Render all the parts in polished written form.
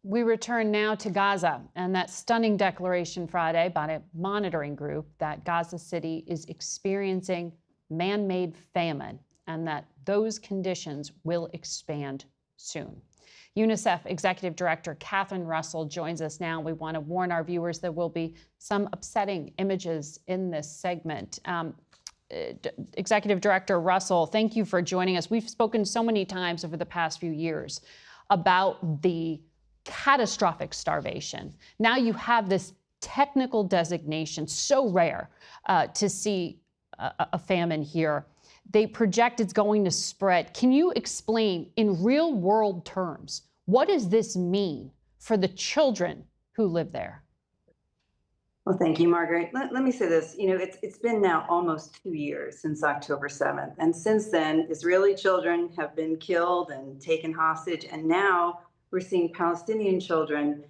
We return now to Gaza and that stunning declaration Friday by a monitoring group that Gaza City is experiencing man-made famine and that those conditions will expand soon. UNICEF Executive Director Catherine Russell joins us now. We want to warn our viewers there will be some upsetting images in this segment. Executive Director Russell, thank you for joining us. We've spoken so many times over the past few years about the catastrophic starvation. Now you have this technical designation, so rare to see a famine here. They project it's going to spread. Can you explain in real world terms, what does this mean for the children who live there? Well, thank you, Margaret. Let me say this. You know, it's been now almost 2 years since October 7th. And since then, Israeli children have been killed and taken hostage. And now we're seeing Palestinian children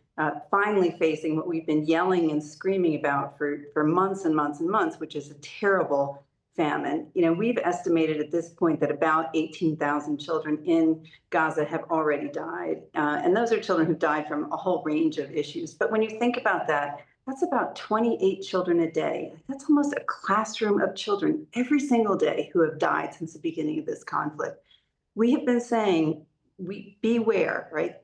finally facing what we've been yelling and screaming about for months and months and months, which is a terrible famine. You know, we've estimated at this point that about 18,000 children in Gaza have already died. And those are children who died from a whole range of issues. But when you think about that, that's about 28 children a day. That's almost a classroom of children every single day who have died since the beginning of this conflict. We have been saying, beware, right?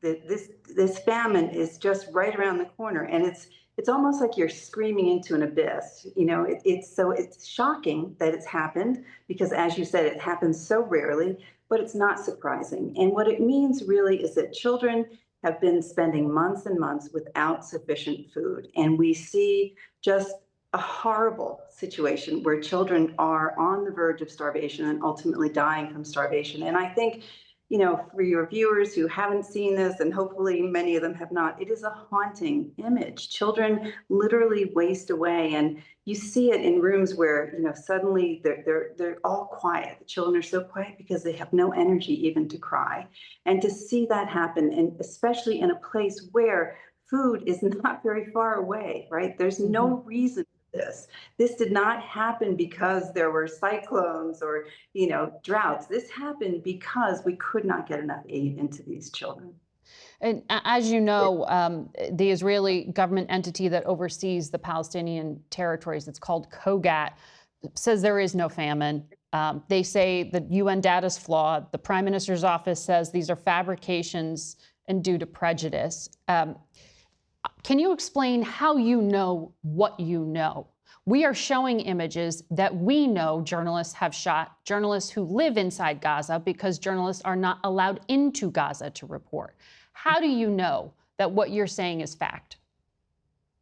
This famine is just right around the corner, and it's almost like you're screaming into an abyss. You know, it's shocking that it's happened because, as you said, it happens so rarely, but it's not surprising. And what it means really is that children have been spending months and months without sufficient food, and we see just a horrible situation where children are on the verge of starvation and ultimately dying from starvation. And I think, you know, for your viewers who haven't seen this, and hopefully many of them have not, it is a haunting image. Children literally waste away, and you see it in rooms where, you know, suddenly they're all quiet. The children are so quiet because they have no energy even to cry. And to see that happen, and especially in a place where food is not very far away, right? There's no reason. This did not happen because there were cyclones or, you know, droughts. This happened because we could not get enough aid into these children. And as you know, the Israeli government entity that oversees the Palestinian territories, it's called COGAT, says there is no famine. They say the UN data is flawed. The Prime Minister's office says these are fabrications and due to prejudice. Can you explain how you know what you know? We are showing images that we know journalists have shot, journalists who live inside Gaza, because journalists are not allowed into Gaza to report. How do you know that what you're saying is fact?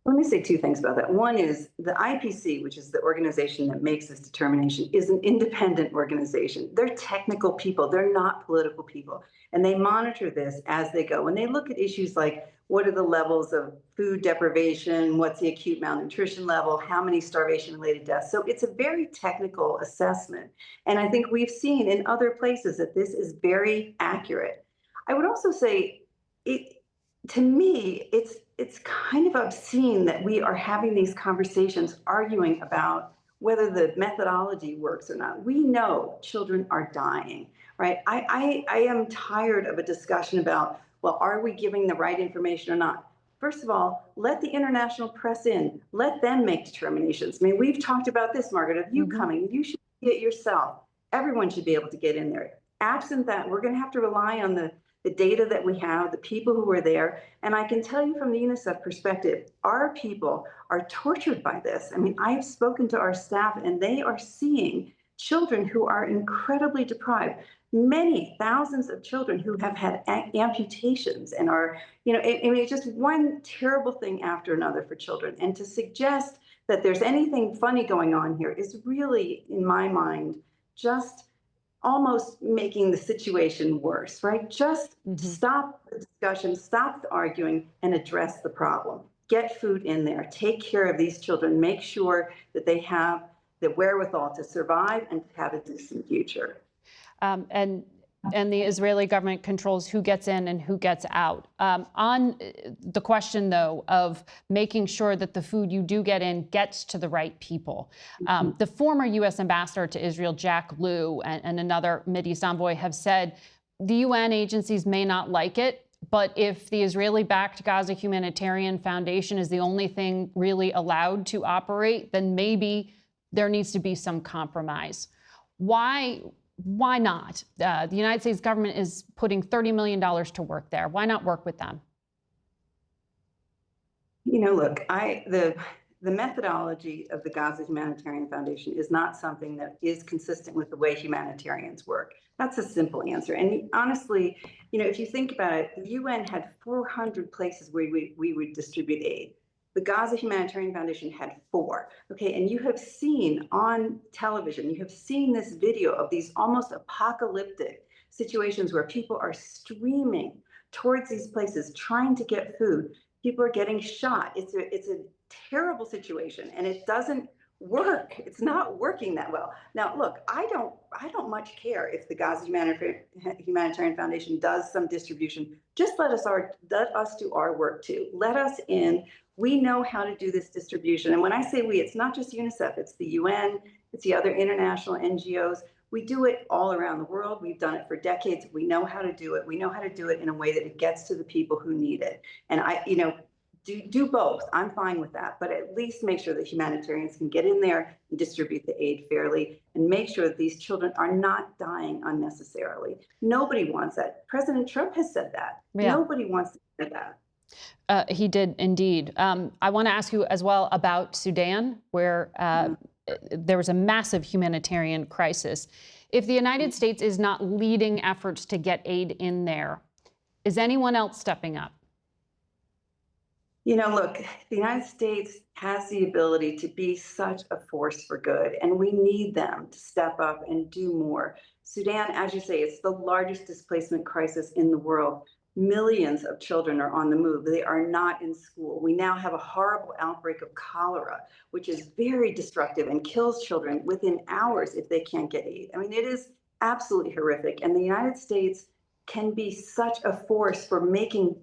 Let me say two things about that. One is the IPC, which is the organization that makes this determination, is an independent organization. They're technical people. They're not political people. And they monitor this as they go. When they look at issues like what are the levels of food deprivation, what's the acute malnutrition level, how many starvation-related deaths. So it's a very technical assessment. And I think we've seen in other places that this is very accurate. I would also say, to me, it's kind of obscene that we are having these conversations arguing about whether the methodology works or not. We know children are dying, right? I am tired of a discussion about, well, are we giving the right information or not? First of all, let the international press in. Let them make determinations. I mean, we've talked about this, Margaret, of you coming. You should see it yourself. Everyone should be able to get in there. Absent that, we're going to have to rely on the data that we have, the people who are there. And I can tell you from the UNICEF perspective, our people are tortured by this. I mean, I've spoken to our staff and they are seeing children who are incredibly deprived, many thousands of children who have had amputations and are, you know, I mean, just one terrible thing after another for children. And to suggest that there's anything funny going on here is really, in my mind, just almost making the situation worse, right? Just stop the discussion, stop the arguing, and address the problem. Get food in there, take care of these children, make sure that they have the wherewithal to survive and to have a decent future. And the Israeli government controls who gets in and who gets out. On the question, though, of making sure that the food you do get in gets to the right people, the former U.S. ambassador to Israel, Jack Lew, and another Mideast envoy have said the UN agencies may not like it, But if the Israeli-backed Gaza Humanitarian Foundation is the only thing really allowed to operate, then maybe there needs to be some compromise. Why not? The United States government is putting $30 million to work there. Why not work with them? Look, the methodology of the Gaza Humanitarian Foundation is not something that is consistent with the way humanitarians work. That's a simple answer. And honestly, if you think about it, the UN had 400 places where we would distribute aid. The Gaza Humanitarian Foundation had 4. Okay, and you have seen on television, you have seen this video of these almost apocalyptic situations where people are streaming towards these places trying to get food. People are getting shot. It's a terrible situation, and it doesn't work. It's not working that well. Now, look, I don't much care if the Gaza Humanitarian Foundation does some distribution. Just let us do our work too. Let us in. We know how to do this distribution. And when I say we, it's not just UNICEF. It's the UN. It's the other international NGOs. We do it all around the world. We've done it for decades. We know how to do it. We know how to do it in a way that it gets to the people who need it. And do both. I'm fine with that, but at least make sure that humanitarians can get in there and distribute the aid fairly and make sure that these children are not dying unnecessarily. Nobody wants that. President Trump has said that. Yeah. Nobody wants to hear that. He did indeed. I want to ask you as well about Sudan, where there was a massive humanitarian crisis. If the United States is not leading efforts to get aid in there, is anyone else stepping up? Look, the United States has the ability to be such a force for good, and we need them to step up and do more. Sudan, as you say, it's the largest displacement crisis in the world. Millions of children are on the move. They are not in school. We now have a horrible outbreak of cholera, which is very destructive and kills children within hours if they can't get aid. I mean, it is absolutely horrific. And the United States can be such a force for making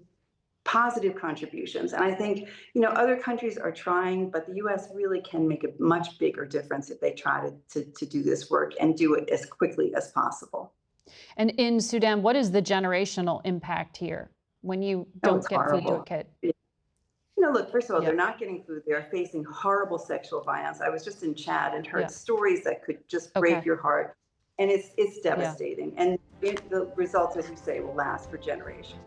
positive contributions. And I think, other countries are trying, but the US really can make a much bigger difference if they try to do this work and do it as quickly as possible. And in Sudan, what is the generational impact here when you don't get food to a kid? Look, first of all, they're not getting food. They're facing horrible sexual violence. I was just in Chad and heard stories that could just break your heart. And it's devastating. And the results, as you say, will last for generations.